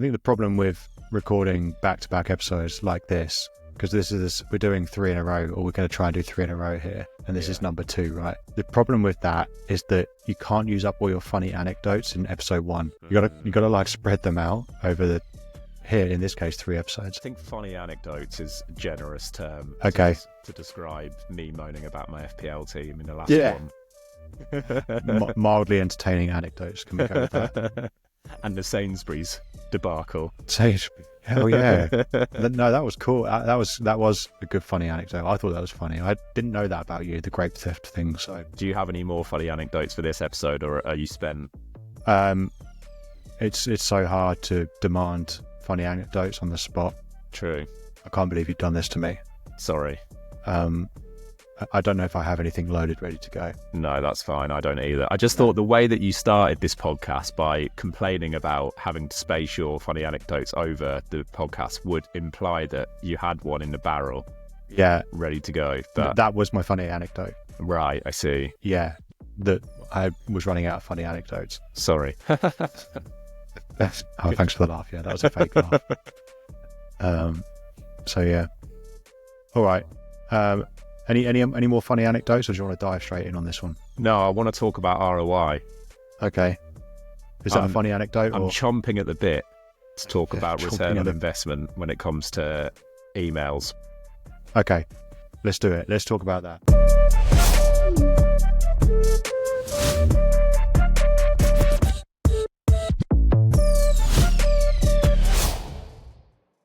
I think the problem with recording back-to-back episodes like this, because we're doing 3 in a row, or we're going to try and do 3 in a row here, and this is number 2, right? The problem with that is that you can't use up all your funny anecdotes in episode 1. You gotta like spread them out over here, in this case, 3 episodes. I think funny anecdotes is a generous term to describe me moaning about my FPL team in the last one. Mildly entertaining anecdotes, can we go with that? And the Sainsbury's debacle. Hell yeah. No, that was cool. That was a good funny anecdote. I thought that was funny. I didn't know that about you, the grape theft thing. So do you have any more funny anecdotes for this episode, or are you spent? It's so hard to demand funny anecdotes on the spot. True. I can't believe you've done this to me. Sorry. I don't know if I have anything loaded ready to go. No, that's fine. I don't either. I just thought the way that you started this podcast by complaining about having to space your funny anecdotes over the podcast would imply that you had one in the barrel. Yeah. Ready to go. But that was my funny anecdote. Right, I see. Yeah. That I was running out of funny anecdotes. Sorry. Oh, thanks for the laugh. Yeah, that was a fake laugh. So yeah. All right. Any more funny anecdotes, or do you want to dive straight in on this one? No, I want to talk about ROI. Okay. Is that a funny anecdote? I'm chomping at the bit to talk about return on investment when it comes to emails. Okay. Let's do it. Let's talk about that.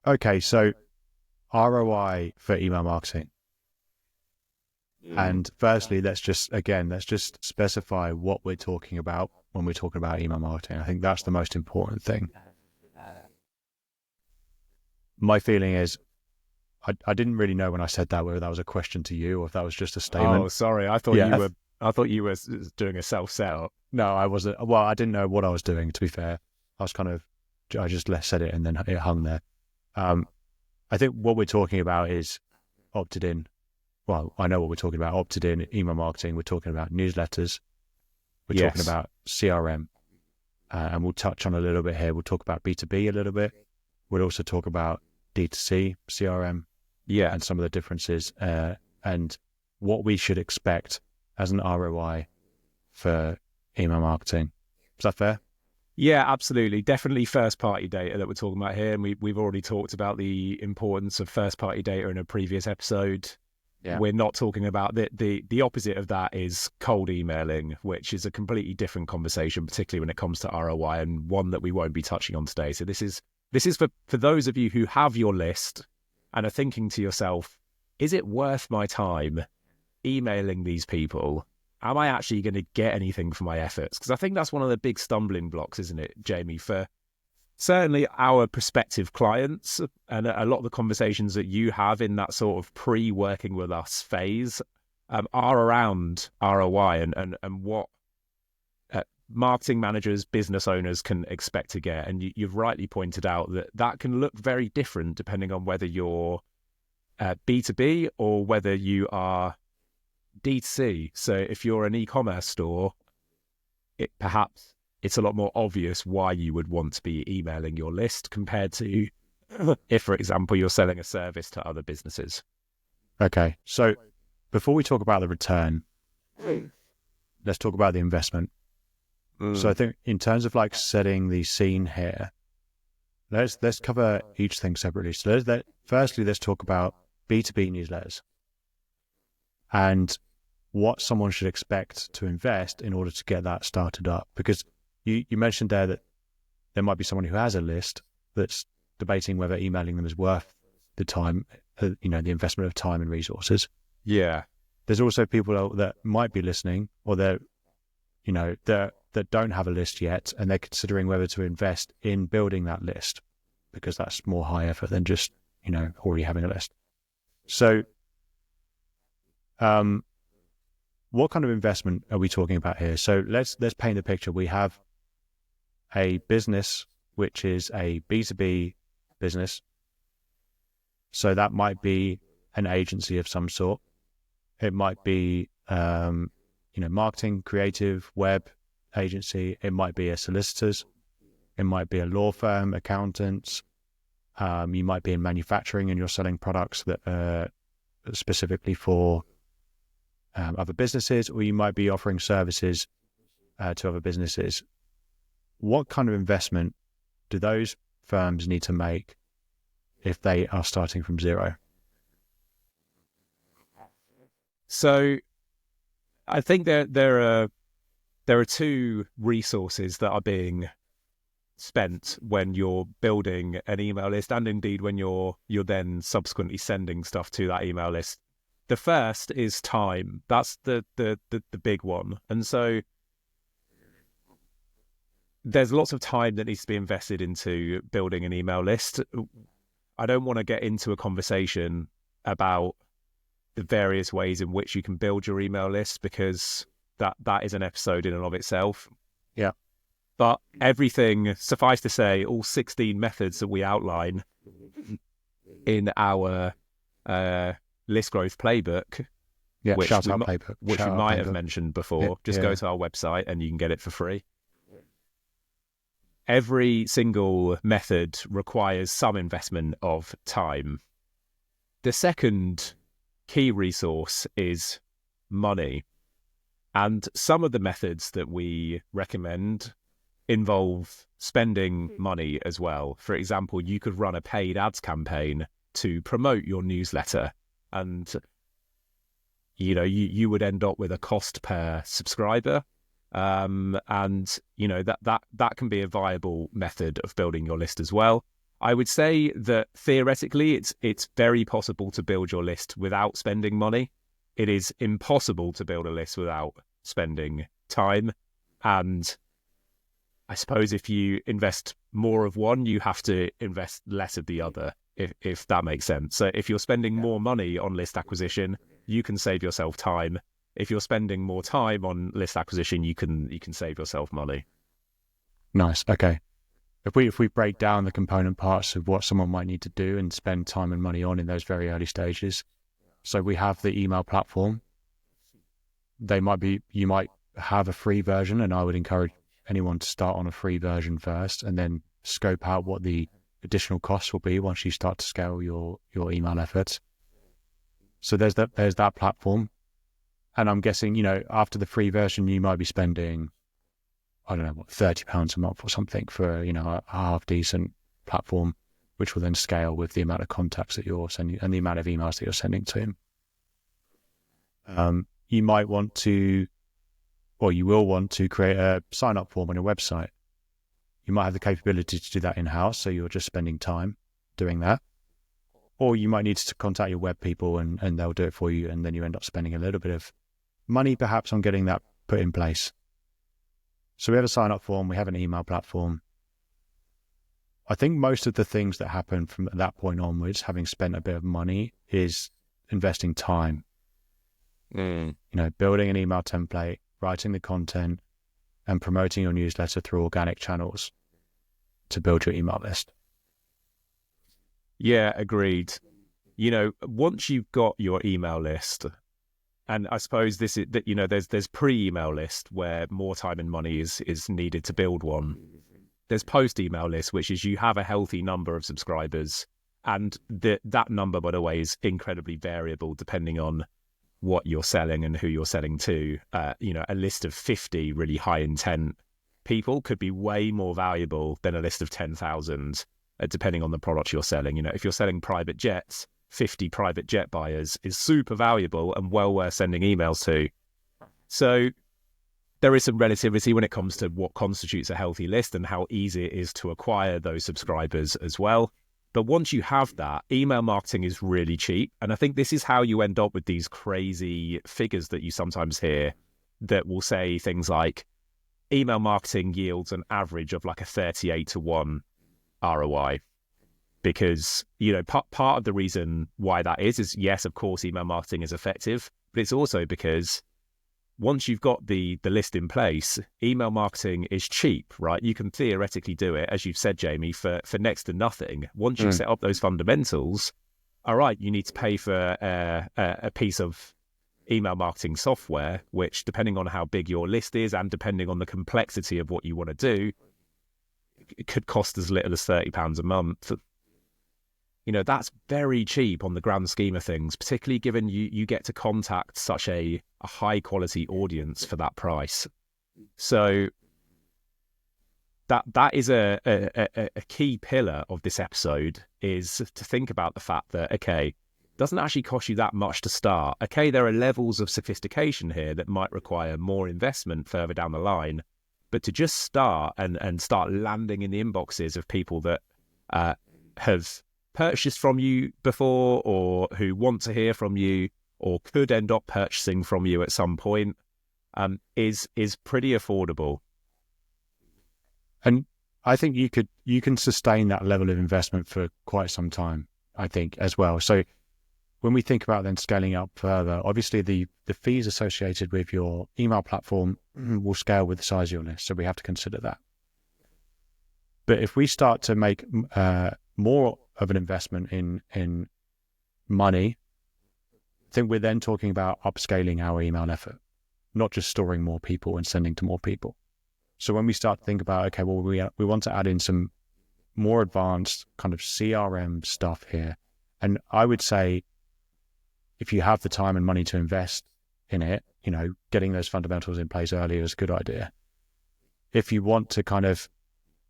Okay, so ROI for email marketing. And firstly, let's just specify what we're talking about when we're talking about email marketing. I think that's the most important thing. My feeling is, I didn't really know when I said that whether that was a question to you or if that was just a statement. Oh, sorry. I thought you were doing a self-setup. No, I wasn't. Well, I didn't know what I was doing, to be fair. I just said it and then it hung there. I think what we're talking about is opted in. Well, I know what we're talking about. Opted in email marketing. We're talking about newsletters. We're talking about CRM. And we'll touch on a little bit here. We'll talk about B2B a little bit. We'll also talk about D2C, CRM. Yeah. And some of the differences and what we should expect as an ROI for email marketing. Is that fair? Yeah, absolutely. Definitely first-party data that we're talking about here. And we've already talked about the importance of first-party data in a previous episode. Yeah. We're not talking about the opposite of that is cold emailing, which is a completely different conversation, particularly when it comes to ROI, and one that we won't be touching on today. So this is for those of you who have your list and are thinking to yourself, is it worth my time emailing these people? Am I actually going to get anything for my efforts? Because I think that's one of the big stumbling blocks, isn't it, Jamie, for certainly our prospective clients, and a lot of the conversations that you have in that sort of pre-working with us phase are around ROI and what marketing managers, business owners can expect to get. And you've rightly pointed out that can look very different depending on whether you're B2B or whether you are D2C. So if you're an e-commerce store, perhaps it's a lot more obvious why you would want to be emailing your list compared to if, for example, you're selling a service to other businesses. Okay. So before we talk about the return, let's talk about the investment. So I think in terms of like setting the scene here, let's cover each thing separately. So firstly, let's talk about B2B newsletters and what someone should expect to invest in order to get that started up. Because you mentioned there that there might be someone who has a list that's debating whether emailing them is worth the time, the investment of time and resources. Yeah. There's also people that might be listening, or that don't have a list yet, and they're considering whether to invest in building that list, because that's more high effort than just, already having a list. So, what kind of investment are we talking about here? So let's paint the picture. We have a business which is a B2B business. So that might be an agency of some sort. It might be, marketing, creative, web agency. It might be a solicitor's. It might be a law firm, accountants. You might be in manufacturing and you're selling products that are specifically for other businesses, or you might be offering services to other businesses. What kind of investment do those firms need to make if they are starting from zero? So I think there are two resources that are being spent when you're building an email list, and indeed when you're then subsequently sending stuff to that email list. The first is time. That's the big one. And so there's lots of time that needs to be invested into building an email list. I don't want to get into a conversation about the various ways in which you can build your email list, because that is an episode in and of itself. Yeah. But everything, suffice to say, all 16 methods that we outline in our list growth playbook, which we might have mentioned before, go to our website and you can get it for free. Every single method requires some investment of time. The second key resource is money. And some of the methods that we recommend involve spending money as well. For example, you could run a paid ads campaign to promote your newsletter, and you would end up with a cost per subscriber. And that can be a viable method of building your list as well. I would say that theoretically it's very possible to build your list without spending money. It is impossible to build a list without spending time. And I suppose if you invest more of one, you have to invest less of the other, if that makes sense. So if you're spending more money on list acquisition, you can save yourself time. If you're spending more time on list acquisition, you can save yourself money. Nice. Okay. If we break down the component parts of what someone might need to do and spend time and money on in those very early stages. So we have the email platform. You might have a free version, and I would encourage anyone to start on a free version first and then scope out what the additional costs will be once you start to scale your email efforts. So there's that platform. And I'm guessing, after the free version, you might be spending, I don't know, £30 a month or something for, a half decent platform, which will then scale with the amount of contacts that you're sending and the amount of emails that you're sending to him. You might want to, or you will want to create a sign-up form on your website. You might have the capability to do that in-house, so you're just spending time doing that. Or you might need to contact your web people and they'll do it for you, and then you end up spending a little bit of money perhaps on getting that put in place. So we have a sign-up form, we have an email platform. I think most of the things that happen from that point onwards, having spent a bit of money, is investing time. Building an email template, writing the content, and promoting your newsletter through organic channels to build your email list. Yeah, agreed. Once you've got your email list, and I suppose this is that, there's pre-email list where more time and money is needed to build one. There's post-email list, which is you have a healthy number of subscribers, and that number, by the way, is incredibly variable depending on what you're selling and who you're selling to. A list of 50 really high intent people could be way more valuable than a list of 10,000, depending on the product you're selling. If you're selling private jets, 50 private jet buyers is super valuable and well worth sending emails to. So there is some relativity when it comes to what constitutes a healthy list and how easy it is to acquire those subscribers as well. But once you have that, email marketing is really cheap. And I think this is how you end up with these crazy figures that you sometimes hear that will say things like email marketing yields an average of like a 38-1 ROI. Because, part of the reason why that is yes, of course, email marketing is effective, but it's also because once you've got the list in place, email marketing is cheap, right? You can theoretically do it, as you've said, Jamie, for next to nothing. Once you've set up those fundamentals, all right, you need to pay for a piece of email marketing software, which, depending on how big your list is and depending on the complexity of what you want to do, it could cost as little as £30 a month. That's very cheap on the grand scheme of things, particularly given you get to contact such a high quality audience for that price. So that is a key pillar of this episode, is to think about the fact that, okay, it doesn't actually cost you that much to start. Okay, there are levels of sophistication here that might require more investment further down the line, but to just start and start landing in the inboxes of people that have purchased from you before, or who want to hear from you, or could end up purchasing from you at some point, is pretty affordable. And I think you can sustain that level of investment for quite some time, I think, as well. So when we think about then scaling up further, obviously the fees associated with your email platform will scale with the size of your list. So we have to consider that. But if we start to make more of an investment in money, I think we're then talking about upscaling our email effort, not just storing more people and sending to more people. So when we start to think about, okay, well, we want to add in some more advanced kind of CRM stuff here. And I would say, if you have the time and money to invest in it, getting those fundamentals in place earlier is a good idea. If you want to kind of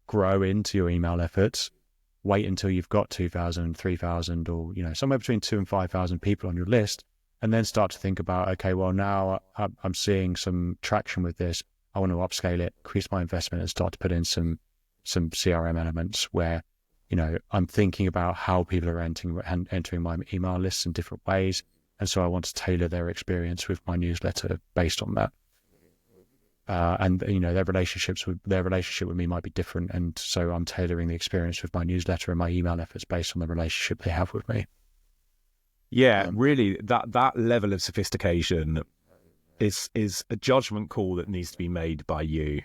grow into your email efforts, wait until you've got 2,000, 3,000, or, somewhere between 2,000 and 5,000 people on your list, and then start to think about, okay, well, now I'm seeing some traction with this. I want to upscale it, increase my investment, and start to put in some CRM elements where, I'm thinking about how people are entering my email lists in different ways. And so I want to tailor their experience with my newsletter based on that. And their relationship with me might be different, and so I'm tailoring the experience with my newsletter and my email efforts based on the relationship they have with me. Yeah, really, that level of sophistication is a judgment call that needs to be made by you,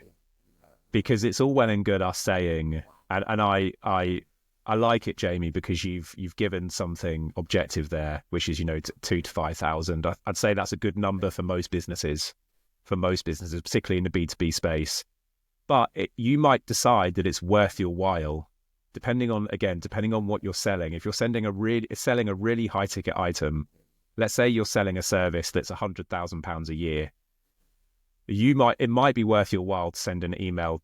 because it's all well and good us saying, and I like it, Jamie, because you've given something objective there, which is 2,000 to 5,000. I'd say that's a good number for most businesses, particularly in the B2B space. But you might decide that it's worth your while, depending on what you're selling. If you're selling a really high ticket item, let's say you're selling a service that's £100,000 a year, it might be worth your while to send an email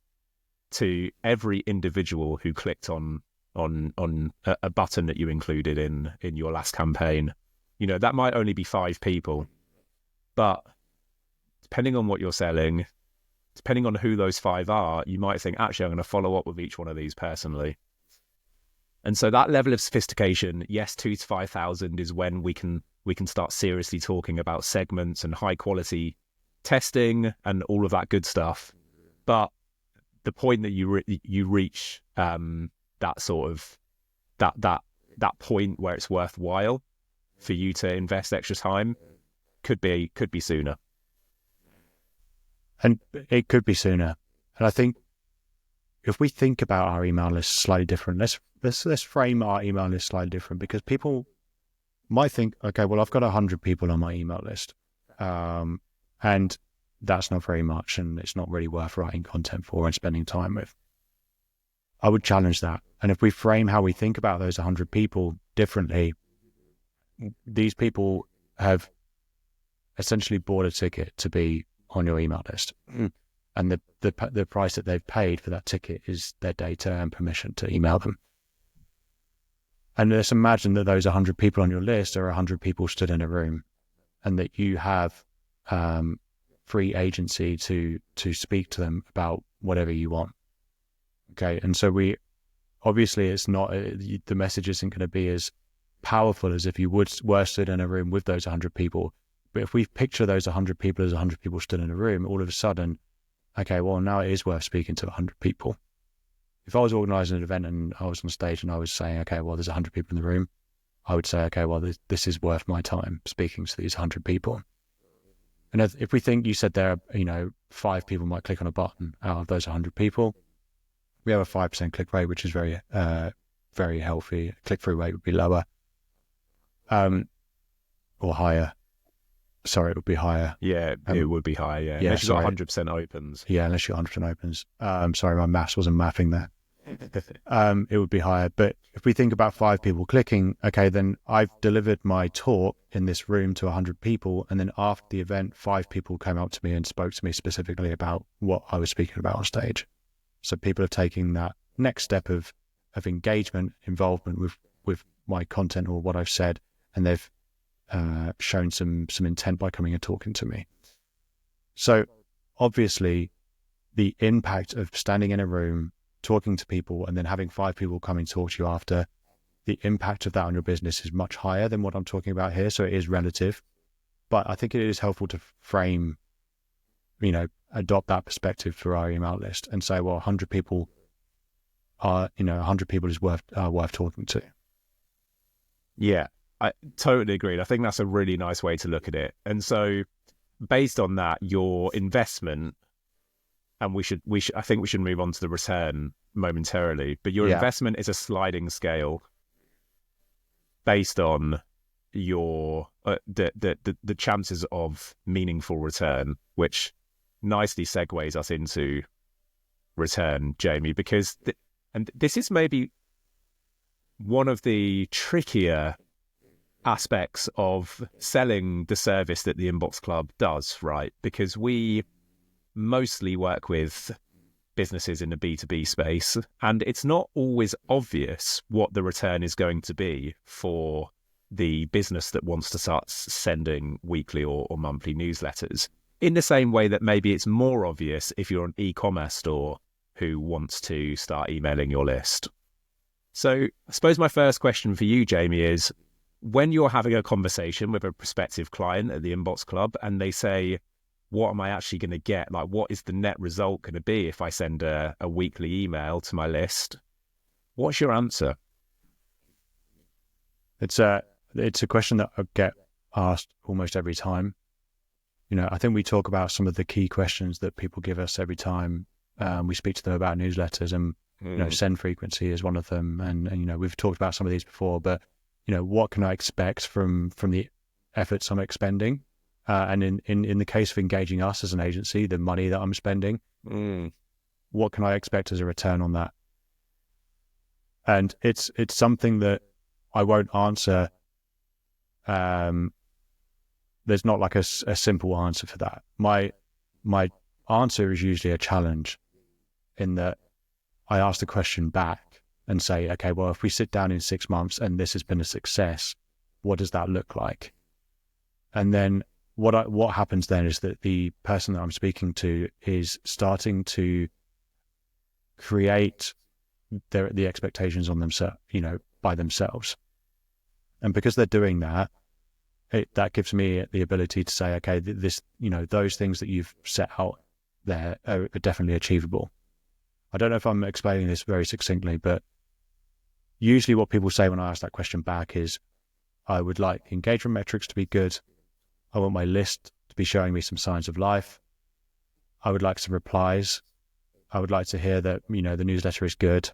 to every individual who clicked on a button that you included in your last campaign. That might only be 5 people, but depending on what you're selling, depending on who those 5 are, you might think, actually, I'm going to follow up with each one of these personally. And so that level of sophistication, yes, 2,000 to 5,000 is when we can start seriously talking about segments and high quality testing and all of that good stuff. But the point that you reach that sort of that point where it's worthwhile for you to invest extra time could be sooner. And it could be sooner. And I think if we think about our email list slightly different, let's frame our email list slightly different, because people might think, okay, well, I've got 100 people on my email list, and that's not very much, and it's not really worth writing content for and spending time with. I would challenge that. And if we frame how we think about those 100 people differently, these people have essentially bought a ticket to be on your email list. And the price that they've paid for that ticket is their data and permission to email them. And let's imagine that those 100 people on your list are 100 people stood in a room, and that you have free agency to speak to them about whatever you want. Okay, and so obviously it's not, the message isn't going to be as powerful as if you were stood in a room with those 100 people. But if we picture those 100 people as 100 people stood in a room, all of a sudden, okay, well, now it is worth speaking to 100 people. If I was organising an event and I was on stage and I was saying, okay, well, there's 100 people in the room, I would say, okay, well, this is worth my time speaking to these 100 people. And if we think you said there, 5 people might click on a button out of those 100 people, we have a 5% click rate, which is very, very healthy. Click-through rate would be lower, or higher. Sorry, it would be higher. Yeah, it would be higher, yeah. Unless you've got 100% opens. Yeah, unless you've got 100% opens. Sorry, my maths wasn't mathing there. it would be higher. But if we think about 5 people clicking, okay, then I've delivered my talk in this room to 100 people. And then after the event, 5 people came up to me and spoke to me specifically about what I was speaking about on stage. So people are taking that next step of engagement, involvement with my content or what I've said, and they've shown some intent by coming and talking to me. So obviously the impact of standing in a room, talking to people, and then having 5 people come and talk to you after, the impact of that on your business is much higher than what I'm talking about here. So it is relative, but I think it is helpful to frame, adopt that perspective for our email list and say, well, 100 people are, 100 people is worth talking to. Yeah, I totally agreed. I think that's a really nice way to look at it. And so based on that, your investment, and I think we should move on to the return momentarily, but your investment is a sliding scale based on your the chances of meaningful return, which nicely segues us into return, Jamie, because and this is maybe one of the trickier aspects of selling the service that the Inbox Club does, right? Because we mostly work with businesses in the B2B space, and it's not always obvious what the return is going to be for the business that wants to start sending weekly or monthly newsletters, in the same way that maybe it's more obvious if you're an e-commerce store who wants to start emailing your list. So I suppose my first question for you, Jamie, is when you're having a conversation with a prospective client at the Inbox Club and they say, what am I actually going to get? Like, what is the net result going to be if I send a weekly email to my list? What's your answer? It's a question that I get asked almost every time. I think we talk about some of the key questions that people give us every time we speak to them about newsletters, and send frequency is one of them. And we've talked about some of these before, but what can I expect from the efforts I'm expending? And in the case of engaging us as an agency, the money that I'm spending, what can I expect as a return on that? And it's something that I won't answer. There's not like a simple answer for that. My answer is usually a challenge, in that I ask the question back and say, okay, well, if we sit down in 6 months and this has been a success, what does that look like? And then what happens then is that the person that I'm speaking to is starting to create the expectations on themselves, by themselves. And because they're doing that, that gives me the ability to say, okay, this, those things that you've set out there are definitely achievable. I don't know if I'm explaining this very succinctly, but usually what people say when I ask that question back is, I would like engagement metrics to be good. I want my list to be showing me some signs of life. I would like some replies. I would like to hear that, the newsletter is good.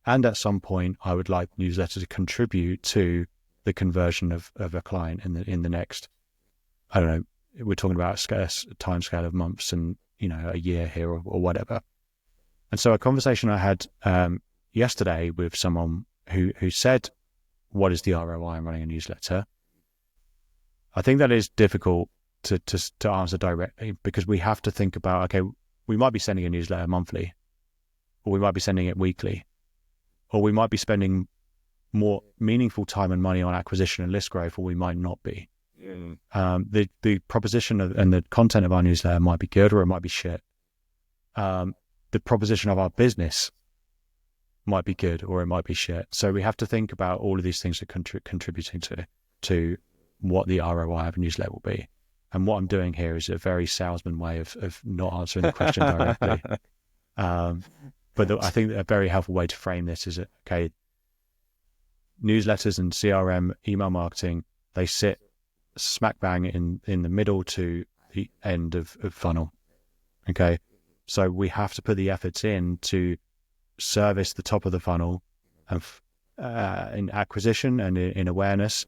And at some point, I would like the newsletter to contribute to the conversion of a client in the next, I don't know, we're talking about a time scale of months and, a year here or whatever. And so a conversation I had yesterday with someone who said, what is the ROI in running a newsletter? I think that is difficult to answer directly, because we have to think about, okay, we might be sending a newsletter monthly, or we might be sending it weekly, or we might be spending more meaningful time and money on acquisition and list growth, or we might not be. The proposition and the content of our newsletter might be good, or it might be shit. The proposition of our business might be good, or it might be shit. So we have to think about all of these things that contributing to what the ROI of a newsletter will be. And what I'm doing here is a very salesman way of not answering the question directly. But I think a very helpful way to frame this is, okay, newsletters and CRM, email marketing, they sit smack bang in the middle to the end of funnel. Okay. So we have to put the efforts in to service the top of the funnel of in acquisition and in awareness,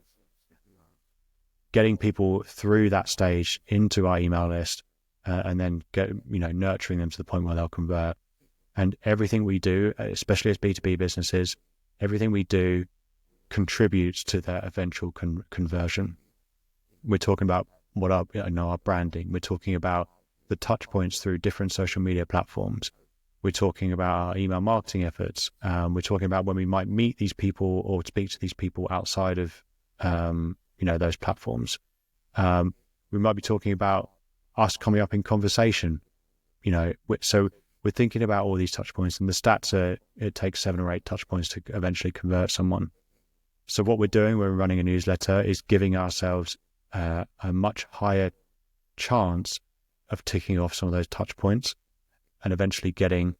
getting people through that stage into our email list, and then nurturing them to the point where they'll convert. And everything we do, especially as B2B businesses, everything we do contributes to that eventual conversion. We're talking about our branding. We're talking about the touch points through different social media platforms. We're talking about our email marketing efforts. We're talking about when we might meet these people or speak to these people outside of, those platforms. We might be talking about us coming up in conversation, so we're thinking about all these touch points, and the stats are, it takes 7 or 8 touch points to eventually convert someone. So what we're doing when we're running a newsletter is giving ourselves a much higher chance of ticking off some of those touch points and eventually getting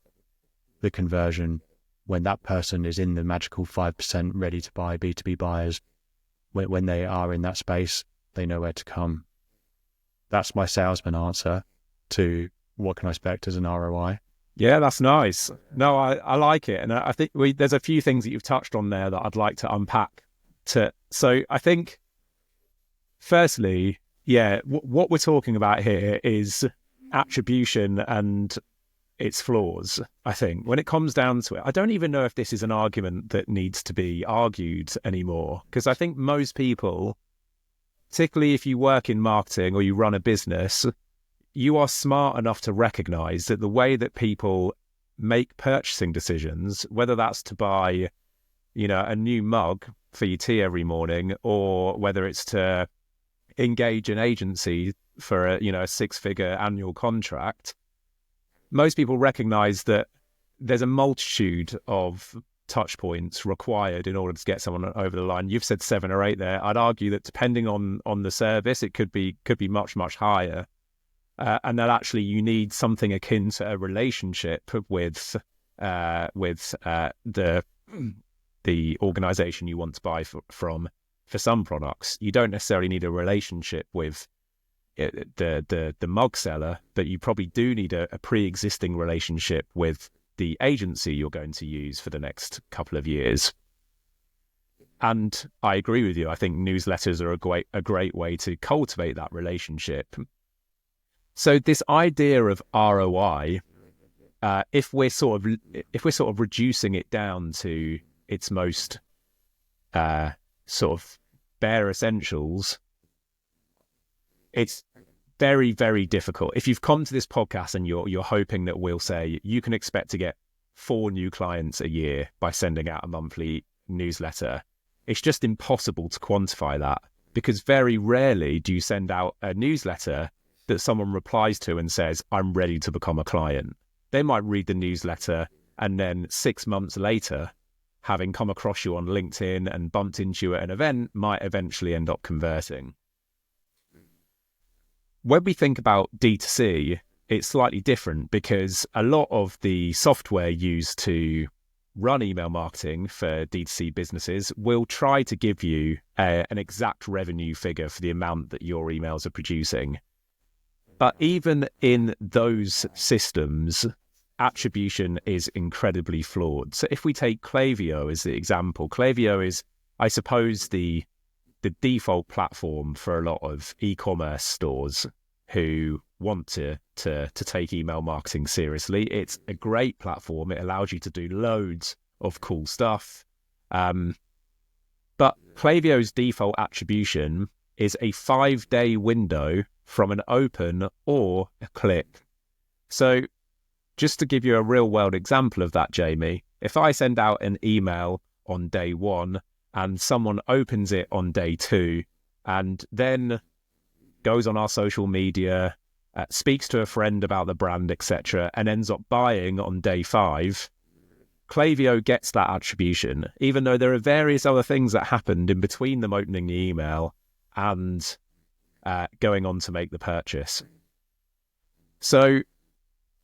the conversion when that person is in the magical 5% ready to buy B2B buyers. When they are in that space, they know where to come. That's my salesman answer to what can I expect as an ROI. Yeah, that's nice. No, I like it. And I think there's a few things that you've touched on there that I'd like to unpack. So I think, firstly, what we're talking about here is attribution and its flaws. I think when it comes down to it, I don't even know if this is an argument that needs to be argued anymore, because I think most people, particularly if you work in marketing or you run a business, you are smart enough to recognize that the way that people make purchasing decisions, whether that's to buy, a new mug for your tea every morning, or whether it's to engage an agency for a 6-figure annual contract, most people recognize that there's a multitude of touch points required in order to get someone over the line. You've said 7 or 8 there. I'd argue that depending on the service, it could be much, much higher. And that actually you need something akin to a relationship with the organization you want to buy from. For some products, you don't necessarily need a relationship with the mug seller, but you probably do need a pre-existing relationship with the agency you're going to use for the next couple of years. And I agree with you. I think newsletters are a great way to cultivate that relationship. So this idea of ROI, if we're sort of reducing it down to its most sort of bare essentials, it's very, very difficult. If you've come to this podcast and you're hoping that we'll say you can expect to get 4 new clients a year by sending out a monthly newsletter, it's just impossible to quantify that, because very rarely do you send out a newsletter that someone replies to and says, I'm ready to become a client. They might read the newsletter and then 6 months later, having come across you on LinkedIn and bumped into you at an event, might eventually end up converting. When we think about D2C, it's slightly different, because a lot of the software used to run email marketing for D2C businesses will try to give you an exact revenue figure for the amount that your emails are producing. But even in those systems, attribution is incredibly flawed. So if we take Klaviyo as the example, Klaviyo is, I suppose, the default platform for a lot of e-commerce stores who want to take email marketing seriously. It's a great platform. It allows you to do loads of cool stuff. But Klaviyo's default attribution is a 5-day window from an open or a click. So just to give you a real world example of that, Jamie, if I send out an email on day 1 and someone opens it on day 2 and then goes on our social media, speaks to a friend about the brand, etc., and ends up buying on day 5, Klaviyo gets that attribution, even though there are various other things that happened in between them opening the email and going on to make the purchase. So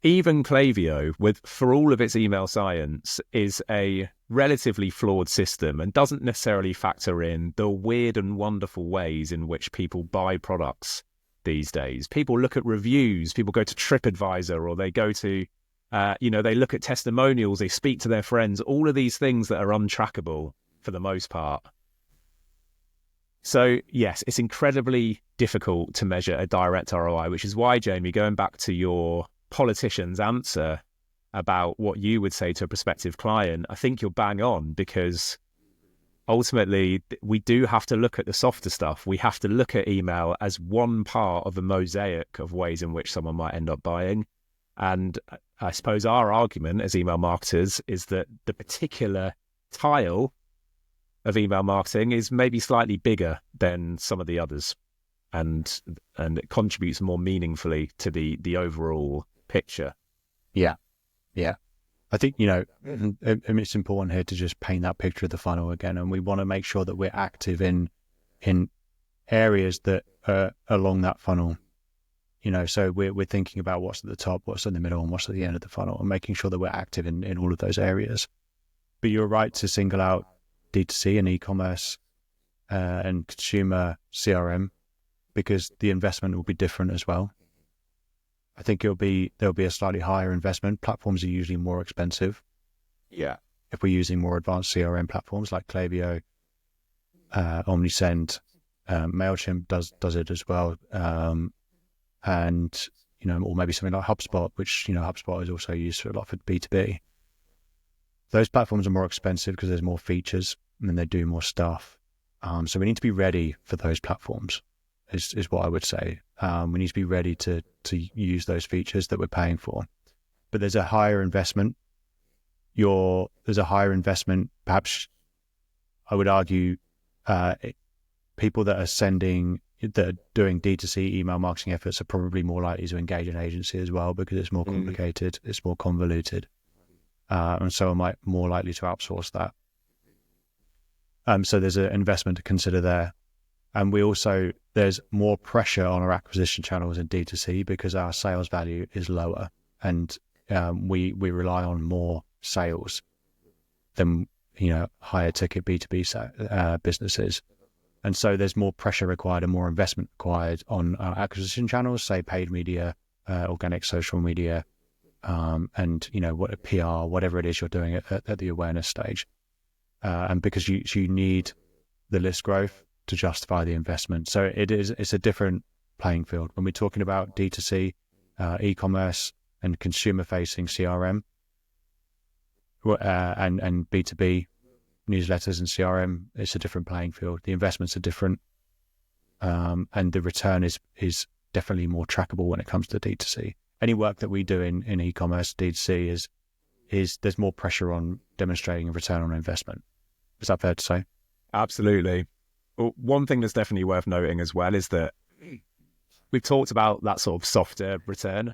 even Klaviyo, for all of its email science, is a relatively flawed system and doesn't necessarily factor in the weird and wonderful ways in which people buy products these days. People look at reviews, people go to TripAdvisor, or they go to, they look at testimonials, they speak to their friends, all of these things that are untrackable for the most part. So yes, it's incredibly difficult to measure a direct ROI, which is why, Jamie, going back to your politician's answer, about what you would say to a prospective client, I think you're bang on, because ultimately we do have to look at the softer stuff. We have to look at email as one part of a mosaic of ways in which someone might end up buying. And I suppose our argument as email marketers is that the particular tile of email marketing is maybe slightly bigger than some of the others, and it contributes more meaningfully to the overall picture. Yeah. I think, it's important here to just paint that picture of the funnel again, and we want to make sure that we're active in areas that are along that funnel. So we're thinking about what's at the top, what's in the middle, and what's at the end of the funnel, and making sure that we're active in all of those areas. But you're right to single out D2C and e-commerce and consumer CRM, because the investment will be different as well. I think there'll be a slightly higher investment. Platforms are usually more expensive. Yeah. If we're using more advanced CRM platforms like Klaviyo, Omnisend, MailChimp does it as well. And, or maybe something like HubSpot, which, HubSpot is also used for a lot for B2B. Those platforms are more expensive because there's more features and they do more stuff. So we need to be ready for those platforms, is what I would say. We need to be ready to use those features that we're paying for. But there's a higher investment. Perhaps I would argue people that are doing D2C email marketing efforts are probably more likely to engage an agency as well, because it's more complicated, it's more convoluted. And so are more likely to outsource that. So there's an investment to consider there. And there's more pressure on our acquisition channels in D2C because our sales value is lower, and we rely on more sales than, higher ticket B2B businesses. And so there's more pressure required and more investment required on our acquisition channels, say paid media, organic social media, and, what PR, whatever it is you're doing at the awareness stage. And because you need the list growth to justify the investment. So it's a different playing field. When we're talking about D2C, e-commerce and consumer-facing CRM, and B2B newsletters and CRM, it's a different playing field. The investments are different, and the return is definitely more trackable when it comes to D2C. Any work that we do in e-commerce, D2C, is there's more pressure on demonstrating a return on investment. Is that fair to say? Absolutely. Well, one thing that's definitely worth noting as well is that we've talked about that sort of softer return.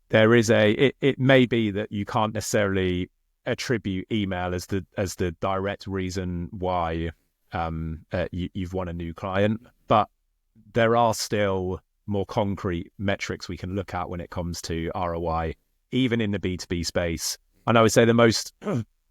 There is it may be that you can't necessarily attribute email as the direct reason why you've won a new client, but there are still more concrete metrics we can look at when it comes to ROI, even in the B2B space. And I would say the most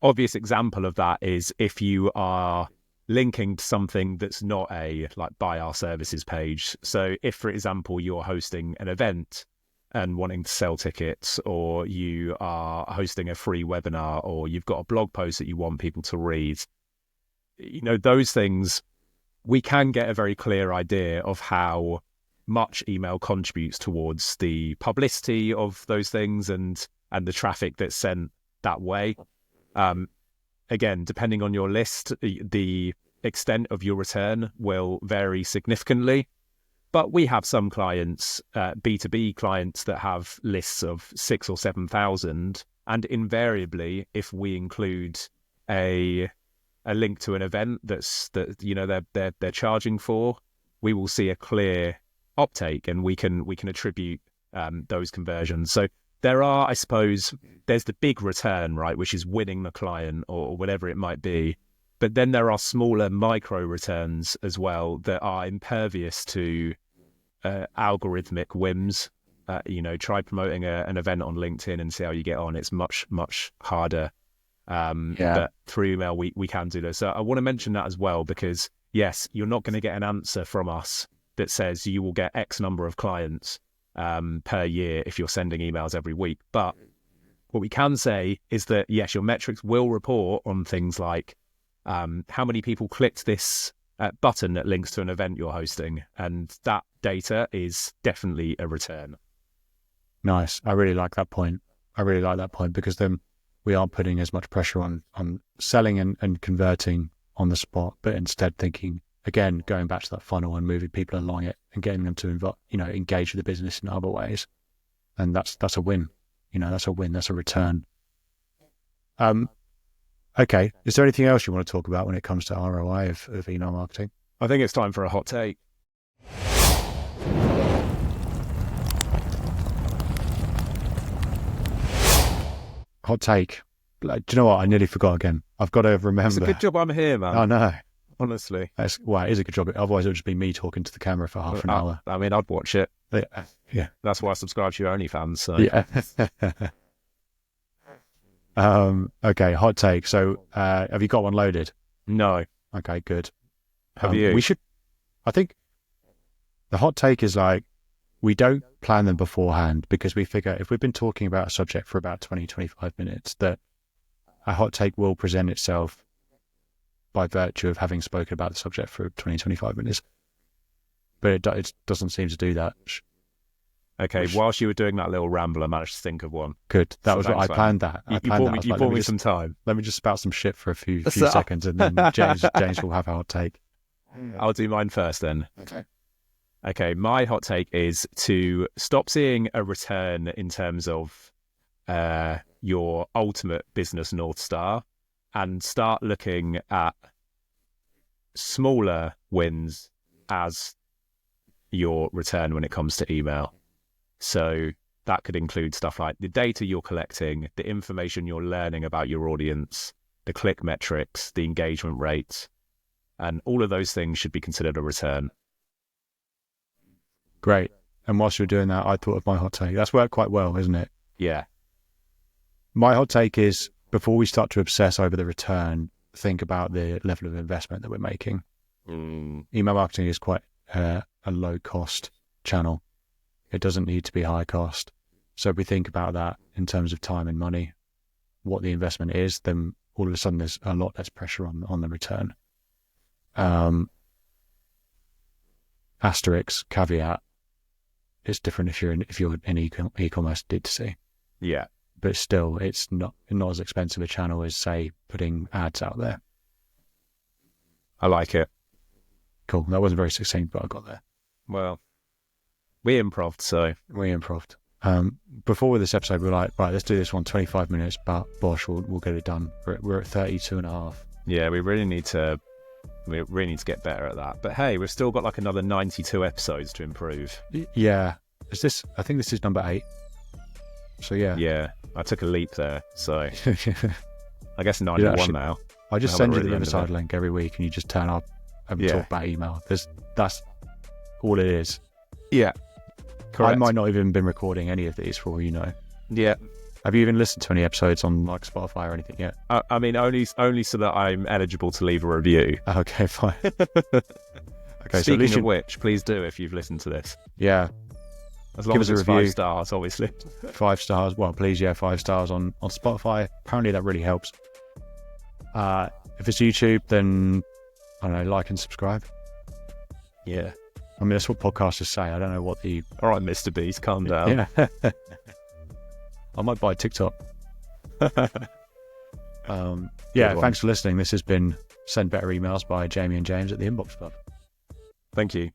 obvious example of that is if you are linking to something that's not a buy our services page. So if, for example, you're hosting an event and wanting to sell tickets, or you are hosting a free webinar, or you've got a blog post that you want people to read, those things, we can get a very clear idea of how much email contributes towards the publicity of those things and the traffic that's sent that way. Again, depending on your list, the extent of your return will vary significantly. But we have some clients, B2B clients, that have lists of 6,000 or 7,000, and invariably, if we include a link to an event they're charging for, we will see a clear uptake, and we can attribute those conversions. So there are, I suppose, there's the big return, right, which is winning the client or whatever it might be. But then there are smaller micro returns as well that are impervious to algorithmic whims. Try promoting an event on LinkedIn and see how you get on. It's much, much harder. But through email, we can do this. So I want to mention that as well, because yes, you're not going to get an answer from us that says you will get X number of clients per year if you're sending emails every week. But what we can say is that, yes, your metrics will report on things like how many people clicked this button that links to an event you're hosting. And that data is definitely a return. Nice. I really like that point. I really like that point, because then we aren't putting as much pressure on selling and converting on the spot, but instead thinking, again, going back to that funnel and moving people along it and getting them to engage with the business in other ways. And that's a win. That's a win. That's a return. Okay. Is there anything else you want to talk about when it comes to ROI of email marketing? I think it's time for a hot take. Hot take. Do you know what? I nearly forgot again. I've got to remember. It's a good job I'm here, man. I know. Honestly. It is a good job. Otherwise, it would just be me talking to the camera for half an hour. I mean, I'd watch it. Yeah. That's why I subscribe to your OnlyFans. So. Yeah. Okay, hot take. So, have you got one loaded? No. Okay, good. Have you? I think the hot take is like, we don't plan them beforehand, because we figure if we've been talking about a subject for about 20, 25 minutes, that a hot take will present itself by virtue of having spoken about the subject for 20, 25 minutes. But it doesn't seem to do that. Okay, whilst you were doing that little ramble, I managed to think of one. Good. That was what I planned that. You bought me some time. Let me just spout some shit for a few seconds, and then James will have a hot take. I'll do mine first then. Okay, my hot take is to stop seeing a return in terms of your ultimate business North Star, and start looking at smaller wins as your return when it comes to email. So that could include stuff like the data you're collecting, the information you're learning about your audience, the click metrics, the engagement rates, and all of those things should be considered a return. Great. And whilst you're doing that, I thought of my hot take. That's worked quite well, isn't it? Yeah. My hot take is, before we start to obsess over the return, think about the level of investment that we're making. Email marketing is quite a low cost channel. It doesn't need to be high cost. So if we think about that in terms of time and money, what the investment is, then all of a sudden there's a lot less pressure on the return. Asterisk, caveat, it's different if you're in e-commerce D2C. Yeah. But still, it's not as expensive a channel as, say, putting ads out there. I like it. Cool. That wasn't very succinct, but I got there. Well, we improv'd, so. We improv'd. Before this episode, we were like, right, let's do this one 25 minutes, but bosh, we'll get it done. We're at 32 and a half. Yeah, we really need to get better at that. But hey, we've still got like another 92 episodes to improve. Yeah. I think this is number 8. So yeah. Yeah, I took a leap there. So I guess 91 now. I just send you the Riverside link every week, and you just turn up and talk about email. That's all it is. Yeah. Correct. I might not even been recording any of these, for all you know. Yeah. Have you even listened to any episodes on like Spotify or anything yet? I mean, only so that I'm eligible to leave a review. Okay, fine. Okay. Speaking of which, please do if you've listened to this. Yeah. As long as it's 5 stars, obviously. 5 stars. Well, please, 5 stars on Spotify. Apparently that really helps. If it's YouTube, then I don't know, like and subscribe. Yeah. I mean, that's what podcasters say. I don't know what the... All right, Mr. Beast, calm down. Yeah. I might buy TikTok. Thanks for listening. This has been Send Better Emails by Jamie and James at the Inbox Club. Thank you.